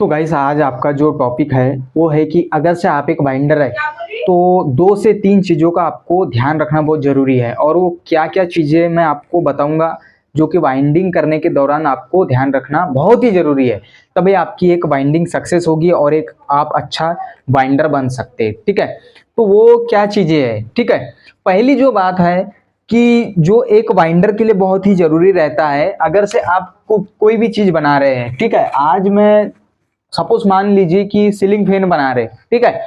तो गाइस आज आपका जो टॉपिक है वो है कि अगर से आप एक बाइंडर है तो 2 से 3 चीज़ों का आपको ध्यान रखना बहुत ज़रूरी है। और वो क्या क्या चीज़ें मैं आपको बताऊंगा जो कि बाइंडिंग करने के दौरान आपको ध्यान रखना बहुत ही ज़रूरी है। तभी आपकी एक बाइंडिंग सक्सेस होगी और एक आप अच्छा बाइंडर बन सकते हैं। ठीक है, तो वो क्या चीज़ें हैं? ठीक है, पहली जो बात है कि जो एक बाइंडर के लिए बहुत ही ज़रूरी रहता है, अगर से आप कोई भी चीज़ बना रहे हैं। ठीक है, आज मैं सपोज मान लीजिए कि सीलिंग फैन बना रहे। ठीक है,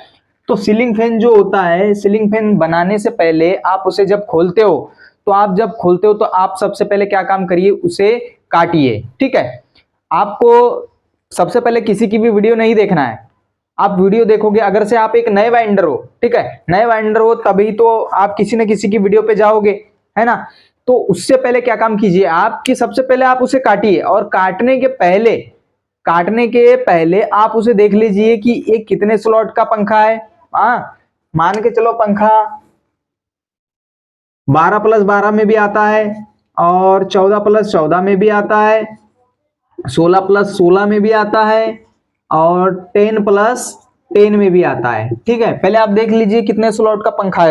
तो सीलिंग फैन जो होता है, सीलिंग फैन बनाने से पहले आप उसे जब खोलते हो तो आप सबसे पहले क्या काम करिए, उसे काटिए। ठीक है, आपको सबसे पहले किसी की भी वीडियो नहीं देखना है। आप वीडियो देखोगे, अगर से आप एक नए बाइंडर हो, ठीक है, नए बाइंडर हो तभी तो आप किसी न किसी की वीडियो पे जाओगे, है ना। तो उससे पहले क्या काम कीजिए आप कि सबसे पहले आप उसे काटिए, और काटने के पहले आप उसे देख लीजिए कि ये कितने स्लॉट का पंखा है। हाँ, मान के चलो पंखा 12+12 में भी आता है, और 14+14 में भी आता है, 16+16 में भी आता है, और 10+10 में भी आता है। ठीक है, पहले आप देख लीजिए कितने स्लॉट का पंखा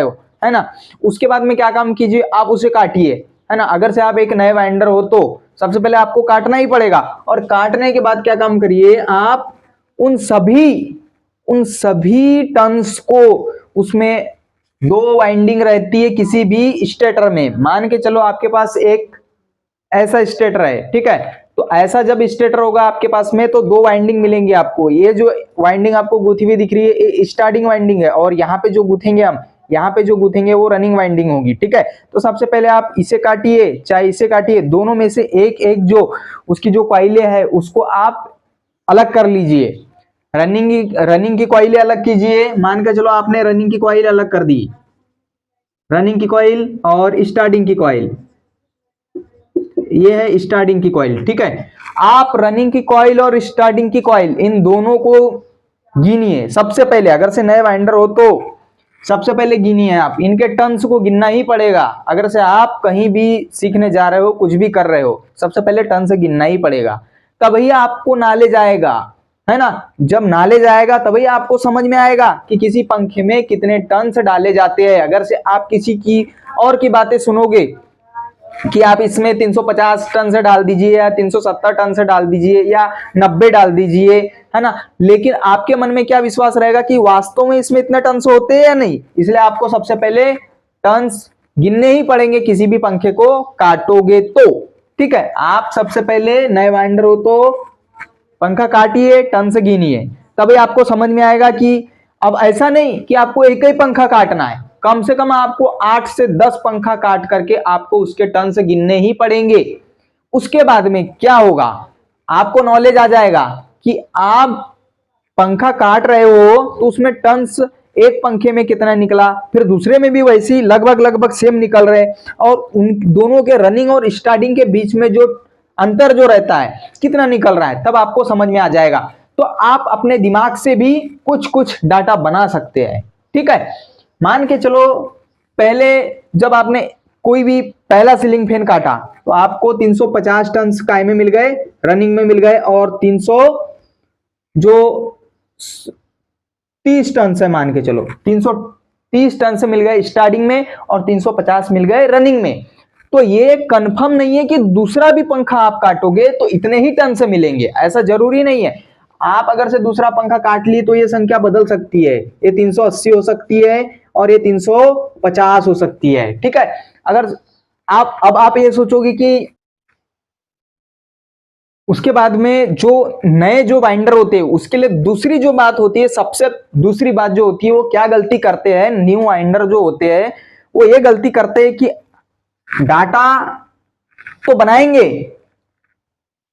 है ना। उसके बाद में क्या काम कीजिए, आप उसे काटिए, है ना। अगर से आप एक नए वेंडर हो तो सबसे पहले आपको काटना ही पड़ेगा, और काटने के बाद क्या काम करिए, आप उन सभी टर्न्स को, उसमें 2 वाइंडिंग रहती है किसी भी स्टेटर में। मान के चलो आपके पास एक ऐसा स्टेटर है। ठीक है, तो ऐसा जब स्टेटर होगा आपके पास में तो 2 वाइंडिंग मिलेंगी आपको। ये जो वाइंडिंग आपको गुथी हुई दिख रही है ये स्टार्टिंग वाइंडिंग है, और यहाँ पे जो गुथेंगे हम, यहाँ पे जो गुथेंगे वो रनिंग वाइंडिंग होगी। ठीक है, तो सबसे पहले आप इसे काटिए चाहे इसे काटिए, दोनों में से एक एक जो उसकी जो कॉइलें है उसको आप अलग कर लीजिए। रनिंग की कॉइलें अलग कीजिए। मान के चलो आपने रनिंग की कॉइल अलग कर दी, रनिंग की कॉइल और स्टार्टिंग की कॉइल, ये है स्टार्टिंग की कॉइल। ठीक है, आप रनिंग की कॉइल और स्टार्टिंग की कॉइल इन दोनों को गिनिए सबसे पहले। अगर से नए वाइंडर हो तो सबसे पहले गिनिए, आप इनके टर्न्स को गिनना ही पड़ेगा। अगर से आप कहीं भी सीखने जा रहे हो, कुछ भी कर रहे हो, सबसे पहले टर्न से गिनना ही पड़ेगा, तभी आपको नॉलेज आएगा, है ना। जब नॉलेज आएगा तभी आपको समझ में आएगा कि किसी पंखे में कितने टर्न्स डाले जाते हैं। अगर से आप किसी की और की बातें सुनोगे कि आप इसमें 350 टन से डाल दीजिए, या 370 टन से डाल दीजिए, या 90 डाल दीजिए, है ना, लेकिन आपके मन में क्या विश्वास रहेगा कि वास्तव में इसमें इतने टन्स होते हैं या नहीं। इसलिए आपको सबसे पहले टन्स गिनने ही पड़ेंगे किसी भी पंखे को काटोगे तो। ठीक है, आप सबसे पहले नए वाइंडर हो तो पंखा काटिए, टन से गिनिए, तभी आपको समझ में आएगा कि अब ऐसा नहीं कि आपको एक ही पंखा काटना है, कम से कम आपको 8 से 10 पंखा काट करके आपको उसके टन से गिनने ही पड़ेंगे। उसके बाद में क्या होगा, आपको नॉलेज आ जाएगा कि आप पंखा काट रहे हो तो उसमें टन्स एक पंखे में कितना निकला, फिर दूसरे में भी वैसी लगभग सेम निकल रहे, और उन दोनों के रनिंग और स्टार्टिंग के बीच में जो अंतर जो रहता है कितना निकल रहा है, तब आपको समझ में आ जाएगा। तो आप अपने दिमाग से भी कुछ कुछ डाटा बना सकते हैं। ठीक है, मान के चलो पहले जब आपने कोई भी पहला सीलिंग फैन काटा तो आपको 350 टन काय में मिल गए, रनिंग में मिल गए, और 300 जो 30 टन से, मान के चलो 330 टन से मिल गए स्टार्टिंग में, और 350 मिल गए रनिंग में। तो ये कंफर्म नहीं है कि दूसरा भी पंखा आप काटोगे तो इतने ही टन से मिलेंगे, ऐसा जरूरी नहीं है। आप अगर से दूसरा पंखा काट ली तो ये संख्या बदल सकती है, ये 380 हो सकती है और ये 350 हो सकती है। ठीक है, अगर आप ये सोचोगे कि उसके बाद में जो नए जो बाइंडर होते हैं उसके लिए दूसरी जो बात होती है, सबसे दूसरी बात जो होती है, वो क्या गलती करते हैं न्यू बाइंडर जो होते हैं, वो ये गलती करते हैं कि डाटा तो बनाएंगे,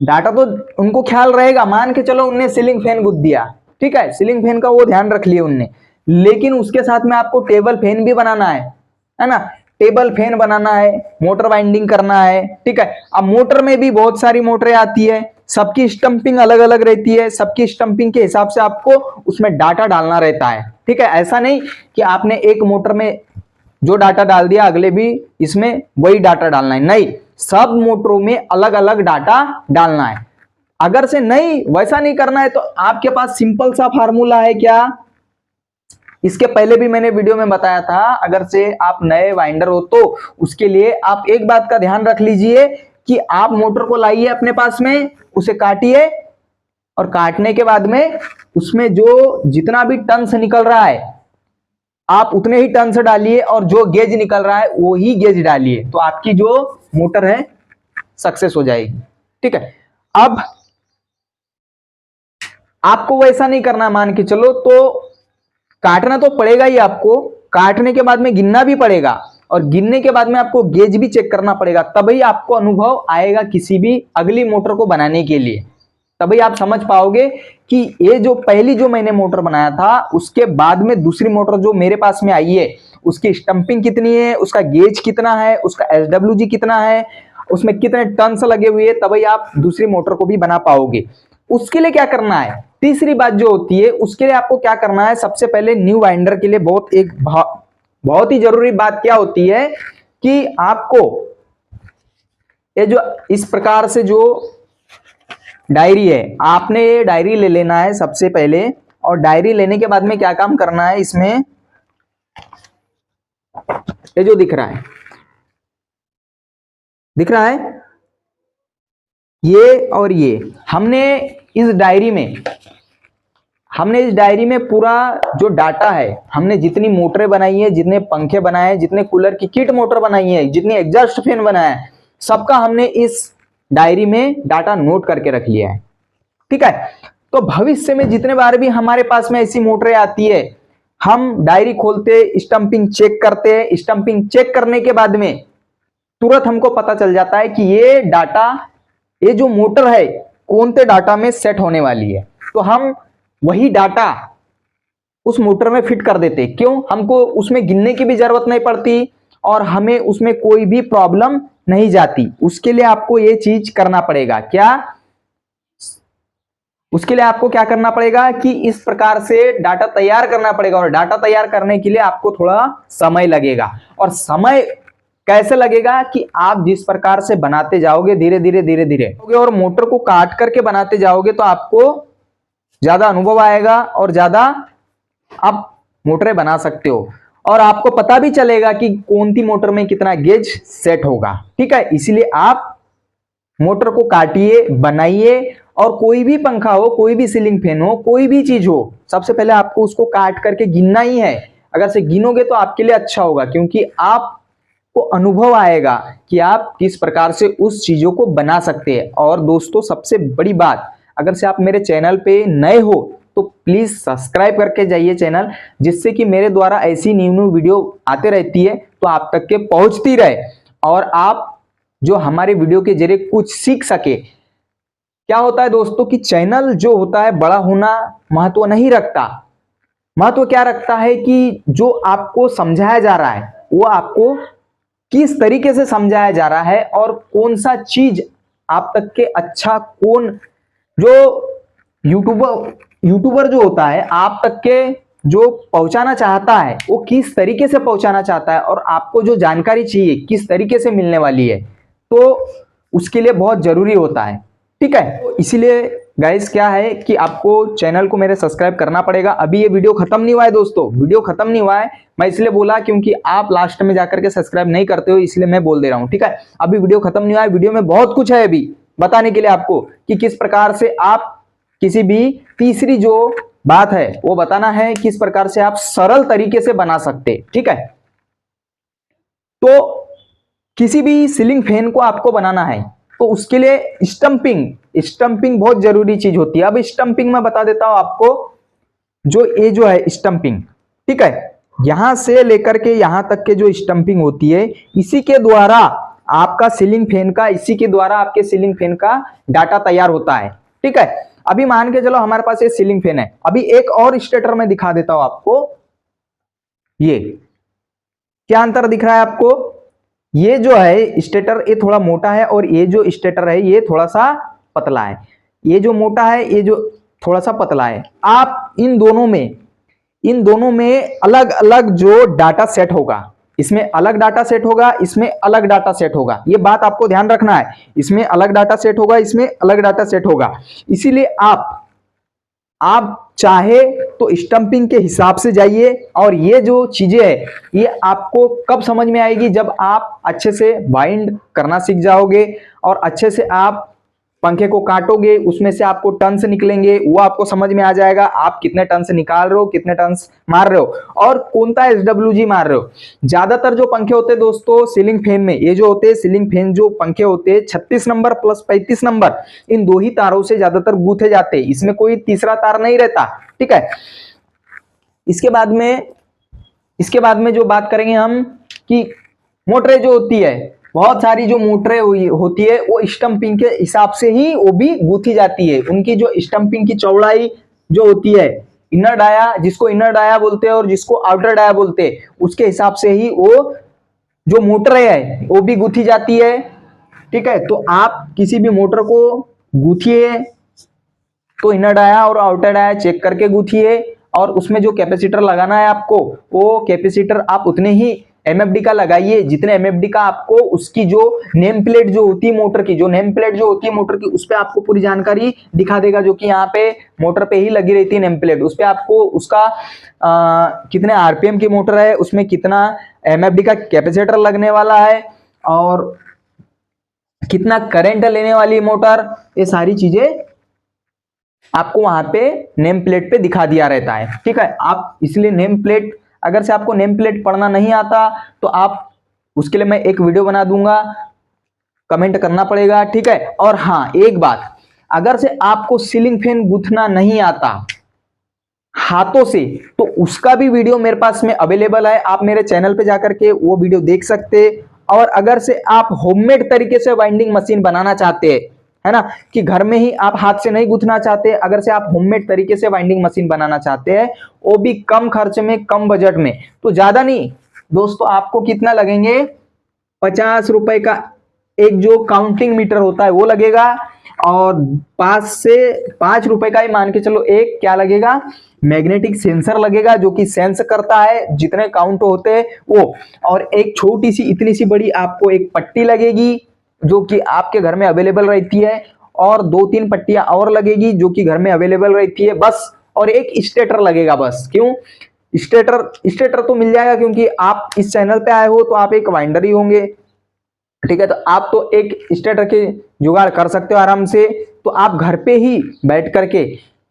डाटा तो उनको ख्याल रहेगा, मान के चलो उनने सीलिंग फैन गुद दिया, ठीक है, सीलिंग फैन का वो ध्यान रख लिया उनने, लेकिन उसके साथ में आपको टेबल फैन भी बनाना है ना, टेबल फैन बनाना है, मोटर वाइंडिंग करना है। ठीक है, अब मोटर में भी बहुत सारी मोटरें आती है, सबकी स्टंपिंग अलग अलग रहती है, सबकी स्टंपिंग के हिसाब से आपको उसमें डाटा डालना रहता है। ठीक है, ऐसा नहीं कि आपने एक मोटर में जो डाटा डाल दिया अगले भी इसमें वही डाटा डालना है, नहीं, सब मोटरों में अलग अलग डाटा डालना है। अगर से नहीं वैसा नहीं करना है तो आपके पास सिंपल सा फार्मूला है। क्या? इसके पहले भी मैंने वीडियो में बताया था, अगर से आप नए वाइंडर हो तो उसके लिए आप एक बात का ध्यान रख लीजिए कि आप मोटर को लाइए अपने पास में, उसे काटिए और काटने के बाद में उसमें जो जितना भी टन से निकल रहा है आप उतने ही टन से डालिए और जो गेज निकल रहा है वो ही गेज डालिए, तो आपकी जो मोटर है सक्सेस हो जाएगी। ठीक है, अब आपको वैसा नहीं करना, मान के चलो तो काटना तो पड़ेगा ही, आपको काटने के बाद में गिनना भी पड़ेगा और गिनने के बाद में आपको गेज भी चेक करना पड़ेगा, तभी आपको अनुभव आएगा किसी भी अगली मोटर को बनाने के लिए। तभी आप समझ पाओगे कि ये जो पहली जो मैंने मोटर बनाया था उसके बाद में दूसरी मोटर जो मेरे पास में आई है उसकी स्टंपिंग कितनी है, उसका गेज कितना है, उसका SWG कितना है, उसमें कितने टन्स लगे हुए, तभी आप दूसरी मोटर को भी बना पाओगे। उसके लिए क्या करना है, तीसरी बात जो होती है उसके लिए आपको क्या करना है, सबसे पहले न्यू वाइंडर के लिए बहुत ही जरूरी बात क्या होती है कि आपको ये जो इस प्रकार से जो डायरी है, आपने ये डायरी ले लेना है सबसे पहले, और डायरी लेने के बाद में क्या काम करना है, इसमें ये जो दिख रहा है ये और ये, हमने इस डायरी में पूरा जो डाटा है, हमने जितनी मोटरें बनाई है, जितने पंखे बनाए हैं, जितने कूलर की किट मोटर बनाई है, जितनी एग्जॉस्ट फैन बनाया है, सबका हमने इस डायरी में डाटा नोट करके रख लिया है। ठीक है, तो भविष्य में जितने बार भी हमारे पास में ऐसी मोटरें आती है, हम डायरी खोलते, स्टंपिंग चेक करते, स्टंपिंग चेक करने के बाद में तुरंत हमको पता चल जाता है कि ये डाटा, ये जो मोटर है कौन से डाटा में सेट होने वाली है, तो हम वही डाटा उस मोटर में फिट कर देते। क्यों? हमको उसमें गिनने की भी जरूरत नहीं पड़ती और हमें उसमें कोई भी प्रॉब्लम नहीं जाती। उसके लिए आपको ये चीज करना पड़ेगा। क्या? उसके लिए आपको क्या करना पड़ेगा कि इस प्रकार से डाटा तैयार करना पड़ेगा, और डाटा तैयार करने के लिए आपको थोड़ा समय लगेगा। और समय कैसे लगेगा कि आप जिस प्रकार से बनाते जाओगे धीरे धीरे और मोटर को काट करके बनाते जाओगे तो आपको ज्यादा अनुभव आएगा और ज्यादा आप मोटरें बना सकते हो, और आपको पता भी चलेगा कि कौन सी मोटर में कितना गेज सेट होगा। ठीक है, इसलिए आप मोटर को काटिए, बनाइए, और कोई भी पंखा हो, कोई भी सीलिंग फैन हो, कोई भी चीज हो, सबसे पहले आपको उसको काट करके गिनना ही है। अगर से गिनोगे तो आपके लिए अच्छा होगा, क्योंकि आपको अनुभव आएगा कि आप किस प्रकार से उस चीजों को बना सकते हैं। और दोस्तों सबसे बड़ी बात, अगर से आप मेरे चैनल पे नए हो तो प्लीज सब्सक्राइब करके जाइए चैनल, जिससे कि मेरे द्वारा ऐसी न्यू वीडियो आते रहती है तो आप तक के पहुंचती रहे और आप जो हमारे वीडियो के जरिए कुछ सीख सके। क्या होता है दोस्तों कि चैनल जो होता है बड़ा होना महत्व नहीं रखता, महत्व क्या रखता है कि जो आपको समझाया जा रहा है वो आपको किस तरीके से समझाया जा रहा है और कौन सा चीज आप तक के अच्छा, कौन जो यूट्यूबर जो होता है आप तक के जो पहुंचाना चाहता है वो किस तरीके से पहुंचाना चाहता है, और आपको जो जानकारी चाहिए किस तरीके से मिलने वाली है, तो उसके लिए बहुत जरूरी होता है। ठीक है, तो इसीलिए गाइस क्या है कि आपको चैनल को मेरे सब्सक्राइब करना पड़ेगा। अभी ये वीडियो खत्म नहीं हुआ है दोस्तों, वीडियो खत्म नहीं हुआ है, मैं इसलिए बोला क्योंकि आप लास्ट में जाकर के सब्सक्राइब नहीं करते हो, इसलिए मैं बोल दे रहा हूं। ठीक है, अभी वीडियो खत्म नहीं हुआ है, वीडियो में बहुत कुछ है अभी बताने के लिए आपको कि किस प्रकार से आप किसी भी, तीसरी जो बात है वो बताना है किस प्रकार से आप सरल तरीके से बना सकते। ठीक है, तो किसी भी सीलिंग फैन को आपको बनाना है तो उसके लिए स्टंपिंग बहुत जरूरी चीज होती है। अब स्टंपिंग में बता देता हूं आपको, जो ये जो है स्टंपिंग, ठीक है, यहां से लेकर के यहां तक के जो स्टंपिंग होती है, इसी के द्वारा आपका सीलिंग फैन का, इसी के द्वारा आपके सीलिंग फैन का डाटा तैयार होता है। ठीक है, अभी मान के चलो हमारे पास ये सीलिंग फैन है, अभी एक और स्टेटर में दिखा देता हूं आपको। ये क्या अंतर दिख रहा है आपको? ये जो है स्टेटर ये थोड़ा मोटा है और ये जो स्टेटर है ये थोड़ा सा पतला है। ये जो मोटा है ये जो थोड़ा सा पतला है। आप इन दोनों में अलग अलग जो डाटा सेट होगा, इसमें अलग डाटा सेट होगा, इसमें अलग डाटा सेट होगा, ये बात आपको ध्यान रखना है। इसमें अलग डाटा सेट होगा, इसमें अलग डाटा सेट होगा। इसीलिए आप चाहे तो स्टंपिंग के हिसाब से जाइए, और ये जो चीजें है ये आपको कब समझ में आएगी, जब आप अच्छे से बाइंड करना सीख जाओगे और अच्छे से आप पंखे को काटोगे, उसमें से आपको टन्स निकलेंगे, वो आपको समझ में आ जाएगा आप कितने टन्स निकाल रहे हो, कितने टन्स मार रहे हो और कौन सा SWG मार रहे हो। ज्यादातर जो पंखे होते हैं दोस्तों सीलिंग फैन में, ये जो होते हैं सीलिंग फैन जो पंखे होते हैं 36 नंबर प्लस 35 नंबर, इन दो ही तारों से ज्यादातर गूंथे जाते हैं, इसमें कोई तीसरा तार नहीं रहता, ठीक है। इसके बाद में जो बात करेंगे हम कि मोटरें जो होती है, बहुत सारी जो मोटरें होती है वो स्टंपिंग के हिसाब से ही वो भी गूंथी जाती है। उनकी जो स्टंपिंग की चौड़ाई जो होती है, इनर डाया, जिसको इनर डाया बोलते हैं और जिसको आउटर डाया बोलते हैं, उसके हिसाब से ही वो जो मोटर है वो भी गूंथी जाती है, ठीक है। तो आप किसी भी मोटर को गूंथिए तो इनर डाया और आउटर डाया चेक करके गूंथिए, और उसमें जो कैपेसिटर लगाना है आपको, वो कैपेसिटर आप उतने ही MFD का लगाइए जितने MFD का आपको उसकी जो नेम प्लेट जो होती है मोटर की, जो नेम प्लेट जो होती है मोटर की, उस पर आपको पूरी जानकारी दिखा देगा, जो कि यहाँ पे मोटर पे ही लगी रहती है नेम प्लेट। उस पर आपको उसका कितने RPM की मोटर है, उसमें कितना MFD का कैपेसिटर लगने वाला है और कितना करंट लेने वाली मोटर, ये सारी चीजें आपको वहां पे नेम प्लेट पे दिखा दिया रहता है, ठीक है। आप इसलिए नेम प्लेट, अगर से आपको नेम प्लेट पढ़ना नहीं आता तो आप उसके लिए मैं एक वीडियो बना दूंगा, कमेंट करना पड़ेगा, ठीक है। और हाँ एक बात, अगर से आपको सीलिंग फैन गूंथना नहीं आता हाथों से, तो उसका भी वीडियो मेरे पास में अवेलेबल है, आप मेरे चैनल पे जाकर के वो वीडियो देख सकते। और अगर से आप होममेड तरीके से वाइंडिंग मशीन बनाना चाहते हैं, है ना, कि घर में ही आप हाथ से नहीं गूंथना चाहते, अगर से आप होममेड तरीके से वाइंडिंग मशीन बनाना चाहते हैं, वो भी कम खर्च में कम बजट में, तो ज्यादा नहीं दोस्तों, आपको कितना लगेंगे, 50 रुपए का एक जो काउंटिंग मीटर होता है वो लगेगा, और 5 रुपए का ही मान के चलो एक क्या लगेगा, मैग्नेटिक सेंसर लगेगा, जो कि सेंस करता है जितने काउंट होते हैं वो, और एक छोटी सी इतनी सी बड़ी आपको एक पट्टी लगेगी जो कि आपके घर में अवेलेबल रहती है, और 2-3 पट्टियां और लगेगी जो कि घर में अवेलेबल रहती है बस, और एक स्टेटर लगेगा बस। क्यों स्टेटर तो मिल जाएगा, क्योंकि आप इस चैनल पे आए हो तो आप एक वाइंडर ही होंगे, ठीक है। तो आप तो एक स्टेटर के जुगाड़ कर सकते हो आराम से, तो आप घर पे ही बैठ करके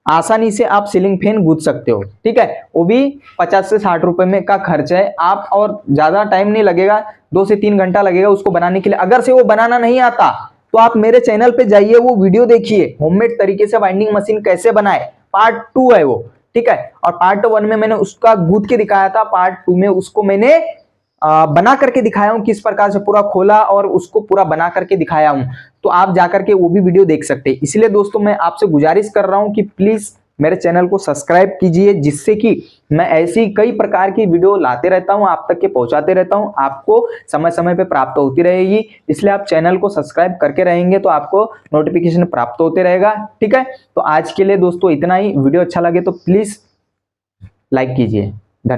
आसानी से आप सीलिंग फैन गूंथ सकते हो, ठीक है। वो भी 50 से 60 रुपए में का खर्च है आप, और ज्यादा टाइम नहीं लगेगा, 2 से 3 घंटा लगेगा उसको बनाने के लिए। अगर से वो बनाना नहीं आता तो आप मेरे चैनल पे जाइए, वो वीडियो देखिए, होममेड तरीके से वाइंडिंग मशीन कैसे बनाए, पार्ट 2 है वो, ठीक है। और पार्ट 1 में मैंने उसका गूंथ के दिखाया था, पार्ट 2 में उसको मैंने बना करके दिखाया हूं, किस प्रकार से पूरा खोला और उसको पूरा बना करके दिखाया हूं, तो आप जाकर के वो भी वीडियो देख सकते हैं। इसलिए दोस्तों मैं आपसे गुजारिश कर रहा हूं कि प्लीज मेरे चैनल को सब्सक्राइब कीजिए, जिससे कि मैं ऐसी कई प्रकार की वीडियो लाते रहता हूं, आप तक के पहुंचाते रहता हूं, आपको समय समय पे प्राप्त होती रहेगी। इसलिए आप चैनल को सब्सक्राइब करके रहेंगे तो आपको नोटिफिकेशन प्राप्त होते रहेगा, ठीक है। तो आज के लिए दोस्तों इतना ही, वीडियो अच्छा लगे तो प्लीज लाइक कीजिए।